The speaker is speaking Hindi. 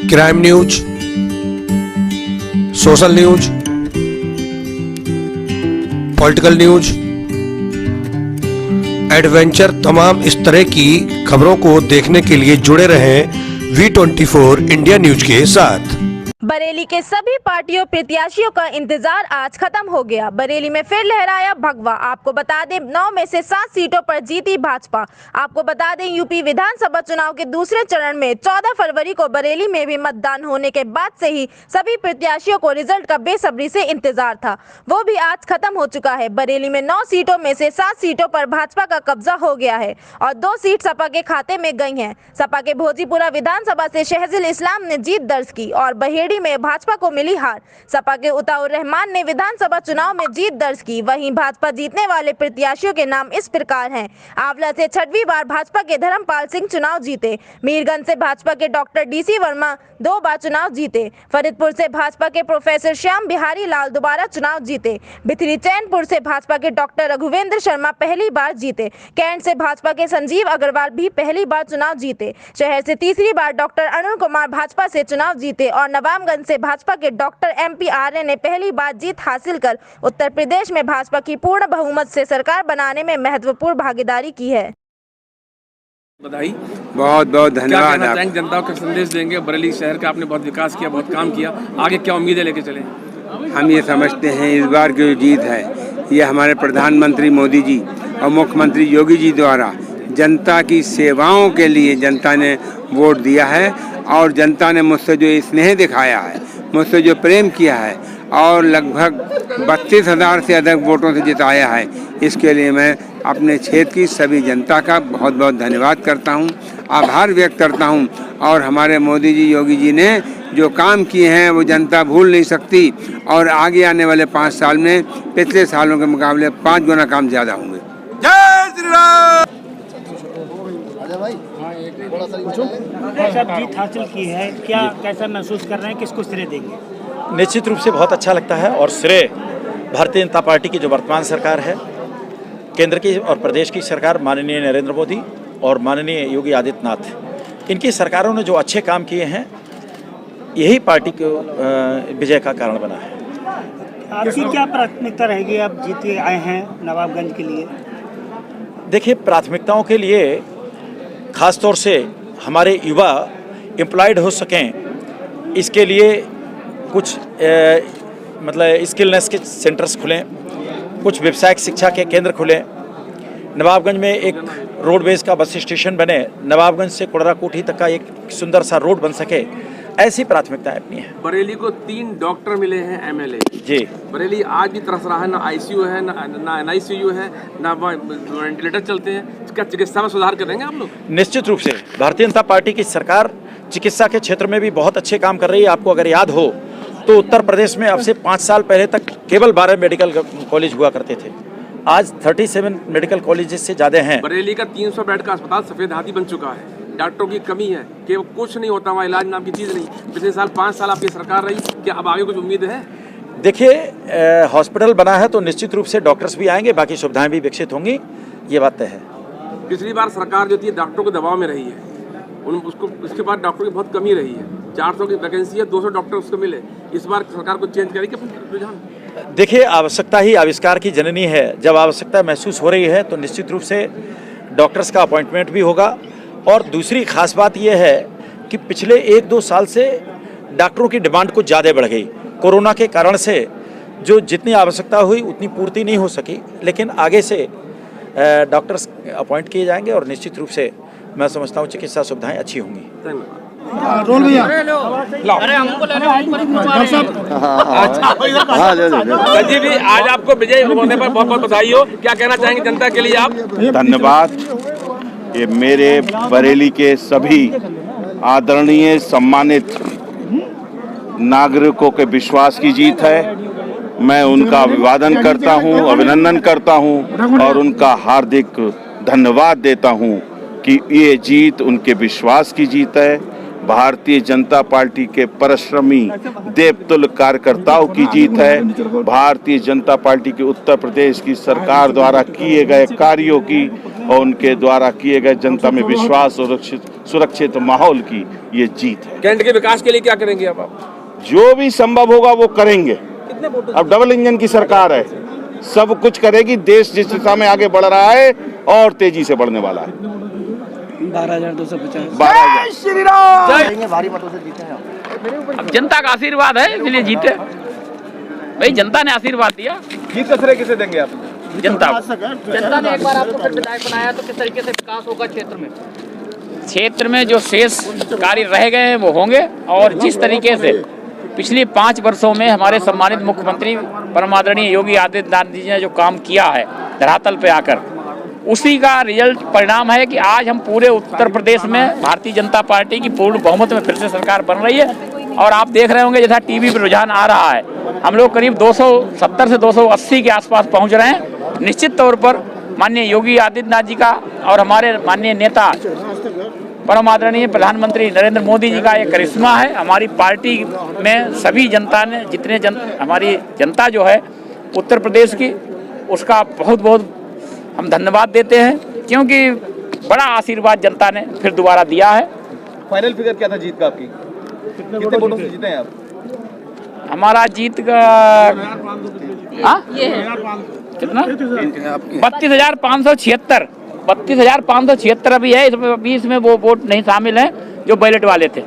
Crime news, social news, political news, adventure, तमाम इस तरह की खबरों को देखने के लिए जुड़े रहें V24 इंडिया न्यूज के साथ। बरेली के सभी पार्टियों प्रत्याशियों का इंतजार आज खत्म हो गया। बरेली में फिर लहराया भगवा। आपको बता दें 9 में से 7 सीटों पर जीती भाजपा। आपको बता दें यूपी विधानसभा चुनाव के दूसरे चरण में 14 फरवरी को बरेली में भी मतदान होने के बाद से ही सभी प्रत्याशियों को रिजल्ट का बेसब्री से इंतजार था, वो भी आज खत्म हो चुका है। बरेली में 9 सीटों में से 7 सीटों पर भाजपा का कब्जा हो गया है और 2 सीट सपा के खाते में गई है। सपा के भोजीपुरा विधानसभा से शहजुल इस्लाम ने जीत दर्ज की और बहेड़ी में भाजपा को मिली हार। सपा के उताउर रहमान ने विधानसभा चुनाव में जीत दर्ज की। वहीं भाजपा जीतने वाले प्रत्याशियों के नाम इस प्रकार हैं। आंवला से 6वीं बार भाजपा के धर्मपाल सिंह चुनाव जीते। मीरगंज से भाजपा के डॉक्टर DC वर्मा 2 बार चुनाव जीते। फरीदपुर से भाजपा के प्रोफेसर श्याम बिहारी लाल दोबारा चुनाव जीते। बिथरी चैनपुर से भाजपा के डॉक्टर रघुवेंद्र शर्मा पहली बार जीते। कैंट से भाजपा के संजीव अग्रवाल भी पहली बार चुनाव जीते। शहर से तीसरी बार डॉक्टर अरुण कुमार भाजपा से चुनाव जीते और नवाबगंज से भाजपा के डॉक्टर MP आर्य ने पहली बार जीत हासिल कर उत्तर प्रदेश में भाजपा की पूर्ण बहुमत से सरकार बनाने में महत्वपूर्ण भागीदारी की है। बधाई, बहुत बहुत धन्यवाद। आप जनता को संदेश देंगे? बरेली शहर का आपने बहुत विकास किया, बहुत काम किया, आगे क्या उम्मीदें लेके चले? हम ये समझते हैं इस बार की जो जीत है ये हमारे प्रधानमंत्री मोदी जी और मुख्यमंत्री योगी जी द्वारा जनता की सेवाओं के लिए जनता ने वोट दिया है और जनता ने मुझसे जो स्नेह दिखाया है, मुझसे जो प्रेम किया है और लगभग 32,000 से अधिक वोटों से जिताया है, इसके लिए मैं अपने क्षेत्र की सभी जनता का बहुत बहुत धन्यवाद करता हूं, आभार व्यक्त करता हूं। और हमारे मोदी जी योगी जी ने जो काम किए हैं वो जनता भूल नहीं सकती और आगे आने वाले 5 साल में पिछले सालों के मुकाबले 5 गुना काम ज़्यादा होंगे। जय श्री राम। जीत हासिल की है, क्या कैसा महसूस कर रहे हैं, किसको श्रेय देंगे? निश्चित रूप से बहुत अच्छा लगता है और श्रेय भारतीय जनता पार्टी की जो वर्तमान सरकार है, केंद्र की और प्रदेश की सरकार माननीय नरेंद्र मोदी और माननीय योगी आदित्यनाथ, इनकी सरकारों ने जो अच्छे काम किए हैं यही पार्टी को विजय का कारण बना है। आपकी क्या प्राथमिकता रहेगी? आप जीते आए हैं नवाबगंज के लिए। देखिए, प्राथमिकताओं के लिए ख़ास तौर से हमारे युवा एम्प्लॉयड हो सकें, इसके लिए कुछ मतलब स्किलनेस के सेंटर्स खुलें, कुछ व्यावसायिक शिक्षा के केंद्र खुलें, नवाबगंज में एक रोडवेज का बस स्टेशन बने, नवाबगंज से कुड़राकोठी तक का एक सुंदर सा रोड बन सके, ऐसी प्राथमिकताएं अपनी है। बरेली को 3 डॉक्टर मिले हैं MLA जी। बरेली आज भी तरस रहा है, ना ICU है, ना NICU है, ना वेंटिलेटर चलते हैं। क्या चिकित्सा में सुधार करेंगे आप लोग? निश्चित रूप से भारतीय जनता पार्टी की सरकार चिकित्सा के क्षेत्र में भी बहुत अच्छे काम कर रही है। आपको अगर याद हो तो उत्तर प्रदेश में अब से 5 साल पहले तक केवल 12 मेडिकल कॉलेज हुआ करते थे, आज 37 मेडिकल कॉलेजेस से ज़्यादा हैं। बरेली का 300 बेड का अस्पताल सफ़ेद हाथी बन चुका है। डॉक्टरों की कमी है कि कुछ नहीं होता, वहाँ इलाज नाम की चीज़ नहीं। पिछले साल 5 साल आपकी सरकार रही, क्या अब आगे कुछ उम्मीद है? देखिए, हॉस्पिटल बना है तो निश्चित रूप से डॉक्टर्स भी आएंगे, बाकी सुविधाएं भी विकसित होंगी, ये बात तय है। पिछली बार सरकार जो थी डॉक्टरों के दबाव में रही है, उसके बाद डॉक्टरों की बहुत कमी रही है। 400 की वैकेंसी है, 200 डॉक्टर उसको मिले। इस बार सरकार को चेंज करेगी रुझान? देखिए, आवश्यकता ही आविष्कार की जननी है। जब आवश्यकता महसूस हो रही है तो निश्चित रूप से डॉक्टर्स का अपॉइंटमेंट भी होगा। और दूसरी खास बात यह है कि पिछले 1-2 साल से डॉक्टरों की डिमांड कुछ ज़्यादा बढ़ गई। कोरोना के कारण से जो जितनी आवश्यकता हुई उतनी पूर्ति नहीं हो सकी, लेकिन आगे से डॉक्टर्स अपॉइंट किए जाएंगे और निश्चित रूप से मैं समझता हूँ चिकित्सा सुविधाएं अच्छी होंगी। रोल भैया, संजीव जी, आज आपको विजय होने पर बहुत बहुत बधाई हो। क्या कहना चाहेंगे जनता के लिए आप? धन्यवाद। ये मेरे बरेली के सभी आदरणीय सम्मानित नागरिकों के विश्वास की जीत है। मैं उनका अभिवादन करता हूं, अभिनंदन करता हूं और उनका हार्दिक धन्यवाद देता हूं कि ये जीत उनके विश्वास की जीत है। भारतीय जनता पार्टी के परिश्रमी देवतुल्य कार्यकर्ताओं की जीत है। भारतीय जनता पार्टी की उत्तर प्रदेश की सरकार द्वारा किए गए कार्यों की और उनके द्वारा किए गए जनता में विश्वास और सुरक्षित माहौल की ये जीत है। कैंट के विकास के लिए क्या करेंगे अब आप? जो भी संभव होगा वो करेंगे। अब डबल इंजन की सरकार है, सब कुछ करेगी। देश जिस दिशा में आगे बढ़ रहा है और तेजी से बढ़ने वाला है। 12,250 अब जनता का आशीर्वाद है इसलिए जीते। भाई जनता ने आशीर्वाद दिया। जीत का श्रेय किसे देंगे आप? जनता ने एक बार आपको फिर विधायक बनाया तो किस तरीके से विकास होगा क्षेत्र में जो शेष कार्य रह गए हैं वो होंगे। और जिस तरीके से पिछले 5 वर्षों में हमारे सम्मानित मुख्यमंत्री परम आदरणीय योगी आदित्यनाथ जी ने जो काम किया है धरातल पे आकर, उसी का रिजल्ट परिणाम है कि आज हम पूरे उत्तर प्रदेश में भारतीय जनता पार्टी की पूर्ण बहुमत में फिर से सरकार बन रही है। और आप देख रहे होंगे जैसा टीवी पर रुझान आ रहा है, हम लोग करीब 270 से 280 के आसपास पहुंच रहे हैं। निश्चित तौर पर माननीय योगी आदित्यनाथ जी का और हमारे माननीय नेता परम आदरणीय प्रधानमंत्री नरेंद्र मोदी जी का एक करिश्मा है। हमारी पार्टी में सभी जनता ने हमारी जनता जो है उत्तर प्रदेश की, उसका बहुत बहुत हम धन्यवाद देते हैं, क्योंकि बड़ा आशीर्वाद जनता ने फिर दोबारा दिया है। फाइनल फिगर क्या था जीत का आपकी? कितने वोटों से जीते हैं आप? हमारा जीत का ये कितना 32,576 32,576 अभी है। इसमें वो वोट नहीं शामिल हैं जो बैलेट वाले थे।